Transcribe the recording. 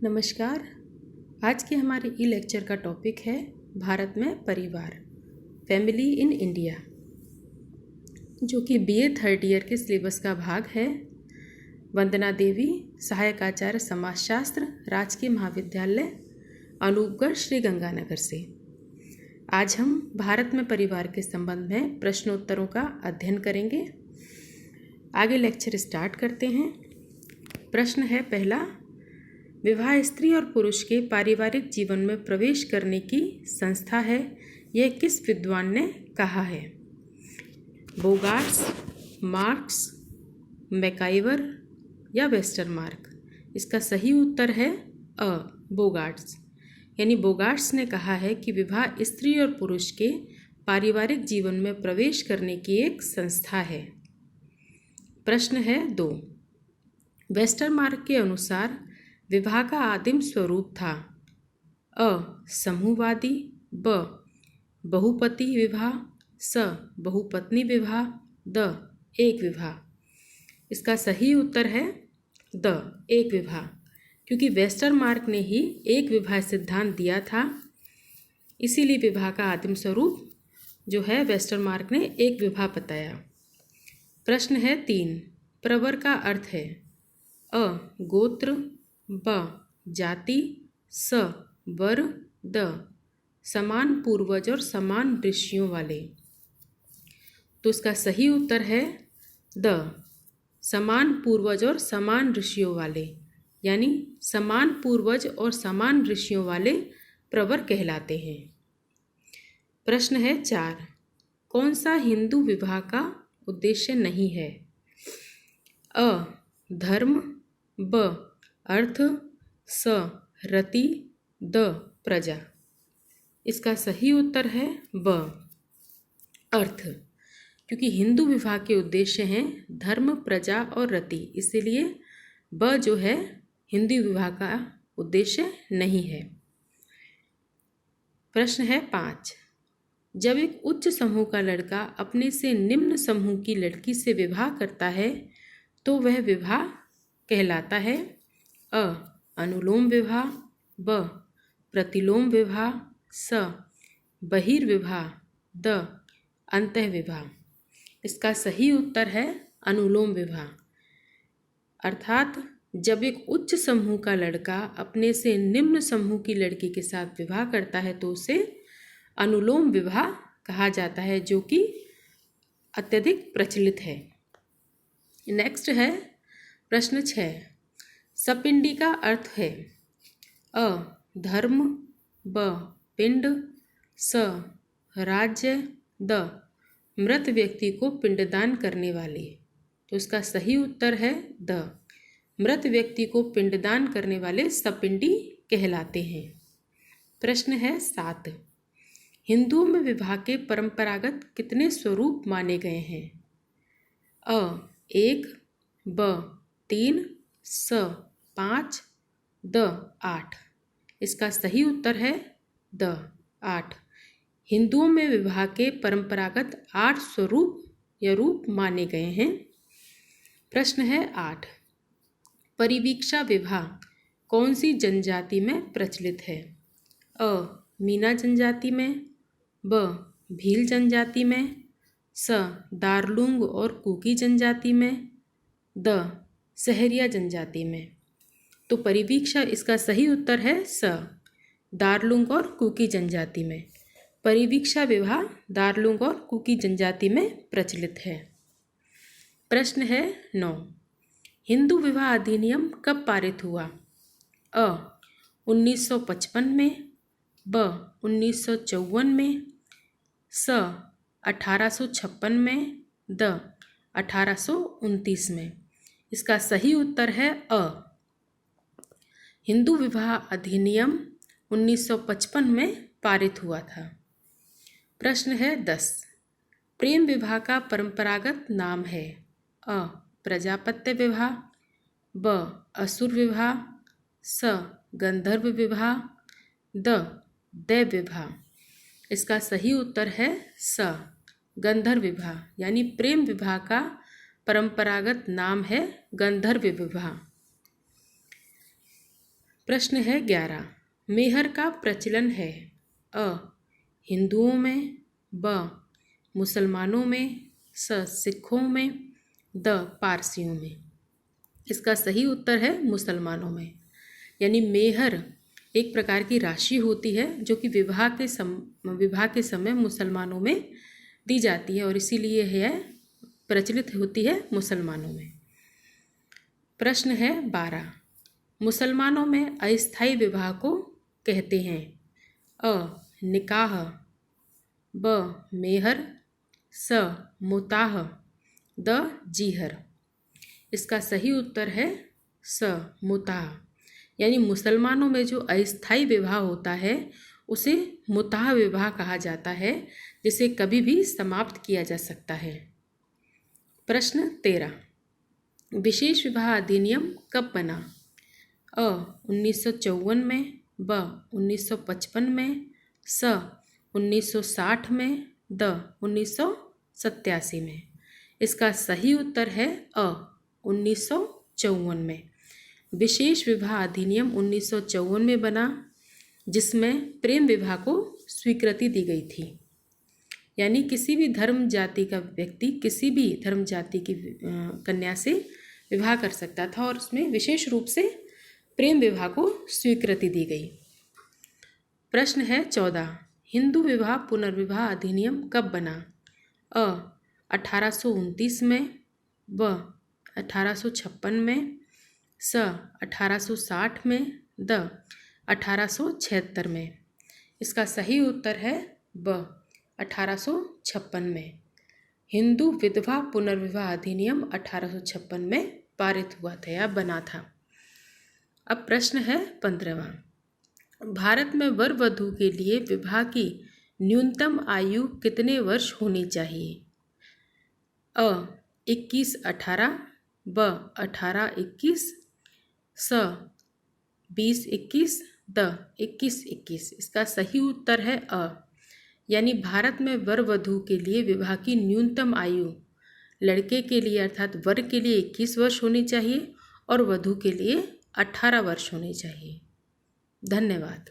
नमस्कार। आज के हमारे ई लेक्चर का टॉपिक है भारत में परिवार, फैमिली इन इंडिया, जो कि बीए थर्ड ईयर के सिलेबस का भाग है। वंदना देवी, सहायक आचार्य समाजशास्त्र, राजकीय महाविद्यालय अनूपगढ़, श्री गंगानगर से। आज हम भारत में परिवार के संबंध में प्रश्नोत्तरों का अध्ययन करेंगे। आगे लेक्चर स्टार्ट करते हैं। प्रश्न है पहला, विवाह स्त्री और पुरुष के पारिवारिक जीवन में प्रवेश करने की संस्था है, यह किस विद्वान ने कहा है? बोगार्ट्स, मार्क्स, मैकाइवर या वेस्टरमार्क? इसका सही उत्तर है अ, बोगार्ट्स। यानी बोगार्ट्स ने कहा है कि विवाह स्त्री और पुरुष के पारिवारिक जीवन में प्रवेश करने की एक संस्था है। प्रश्न है 2, वेस्टरमार्क के अनुसार विवाह का आदिम स्वरूप था? अ, समूहवादी, ब, बहुपति विवाह, स, बहुपत्नी विवाह, द, एक विवाह। इसका सही उत्तर है द, एक विवाह, क्योंकि वेस्टरमार्क ने ही एक विवाह सिद्धांत दिया था, इसीलिए विवाह का आदिम स्वरूप जो है वेस्टरमार्क ने एक विवाह बताया। प्रश्न है 3, प्रवर का अर्थ है? अ, गोत्र, ब, जाति, स, वर, द, समान पूर्वज और समान ऋषियों वाले। तो इसका सही उत्तर है द, समान पूर्वज और समान ऋषियों वाले, यानी समान पूर्वज और समान ऋषियों वाले प्रवर कहलाते हैं। प्रश्न है 4, कौन सा हिंदू विवाह का उद्देश्य नहीं है? अ, धर्म, ब, अर्थ, स, रति, द, प्रजा। इसका सही उत्तर है ब, अर्थ, क्योंकि हिंदू विवाह के उद्देश्य हैं धर्म, प्रजा और रति, इसीलिए ब जो है हिंदू विवाह का उद्देश्य नहीं है। प्रश्न है 5, जब एक उच्च समूह का लड़का अपने से निम्न समूह की लड़की से विवाह करता है तो वह विवाह कहलाता है? अ, अनुलोम विवाह, ब, प्रतिलोम विवाह, स, बहिर्विवाह, द, अंतःविवाह। इसका सही उत्तर है अनुलोम विवाह। अर्थात जब एक उच्च समूह का लड़का अपने से निम्न समूह की लड़की के साथ विवाह करता है तो उसे अनुलोम विवाह कहा जाता है, जो कि अत्यधिक प्रचलित है। नेक्स्ट है प्रश्न 6, सपिंडी का अर्थ है? अ, धर्म, ब, पिंड, स, राज्य, द, मृत व्यक्ति को पिंडदान करने वाले। तो इसका सही उत्तर है द, मृत व्यक्ति को पिंडदान करने वाले सपिंडी कहलाते हैं। प्रश्न है 7, हिंदुओं में विवाह के परंपरागत कितने स्वरूप माने गए हैं? अ, 1, ब, 3, स, 5, द, 8। इसका सही उत्तर है द, 8। हिंदुओं में विवाह के परंपरागत 8 स्वरूप या रूप माने गए हैं। प्रश्न है 8, परिवीक्षा विवाह कौन सी जनजाति में प्रचलित है? अ, मीना जनजाति में, ब, भील जनजाति में, स, दार्लुंग और कुकी जनजाति में, द, सहरिया जनजाति में। तो परिवीक्षा इसका सही उत्तर है स, दार्लुंग और कुकी जनजाति में। परिवीक्षा विवाह दार्लुंग और कुकी जनजाति में प्रचलित है। प्रश्न है 9, हिंदू विवाह अधिनियम कब पारित हुआ? अ, 1955 में, ब, 1954 में, स, 1856 में, द, 1829 में। इसका सही उत्तर है अ, हिंदू विवाह अधिनियम 1955 में पारित हुआ था। प्रश्न है 10, प्रेम विवाह का परंपरागत नाम है? अ, प्रजापत्य विवाह, ब, असुर विवाह, स, गंधर्व विवाह, द, दैव विवाह। इसका सही उत्तर है स, गंधर्व विवाह, यानी प्रेम विवाह का परंपरागत नाम है गंधर्व विवाह। प्रश्न है 11। मेहर का प्रचलन है अ हिंदुओं में, ब मुसलमानों में, स सिखों में, द पारसियों में। इसका सही उत्तर है मुसलमानों में। यानी मेहर एक प्रकार की राशि होती है जो कि विवाह के समय मुसलमानों में दी जाती है और इसीलिए यह प्रचलित होती है मुसलमानों में। प्रश्न है 12। मुसलमानों में अस्थायी विवाह को कहते हैं अ निकाह, ब मेहर, स मुताह, द जीहर। इसका सही उत्तर है स मुताह। यानी मुसलमानों में जो अस्थायी विवाह होता है उसे मुताह विवाह कहा जाता है, जिसे कभी भी समाप्त किया जा सकता है। प्रश्न 13। विशेष विवाह अधिनियम कब बना अ 1954 में, ब 1955 में, स 1960 में, द 1987 में। इसका सही उत्तर है अ 1954 में। विशेष विवाह अधिनियम 1954 में बना, जिसमें प्रेम विवाह को स्वीकृति दी गई थी। यानी किसी भी धर्म जाति का व्यक्ति किसी भी धर्म जाति की कन्या से विवाह कर सकता था और उसमें विशेष रूप से प्रेम विवाह को स्वीकृति दी गई। प्रश्न है 14। हिंदू विवाह पुनर्विवाह अधिनियम कब बना अ 1829 में, ब 1856 में, स 1860 में, द 1876 में। इसका सही उत्तर है ब 1856 में। हिंदू विधवा पुनर्विवाह अधिनियम 1856 में पारित हुआ था या बना था। अब प्रश्न है 15वां। भारत में वर वधू के लिए विवाह की न्यूनतम आयु कितने वर्ष होनी चाहिए अ 21-18, ब 18-21, स 20-21, द 21-21। इसका सही उत्तर है अ। यानी भारत में वर वधू के लिए विवाह की न्यूनतम आयु लड़के के लिए अर्थात वर के लिए 21 वर्ष होनी चाहिए और वधू के लिए 18 वर्ष होने चाहिए। धन्यवाद।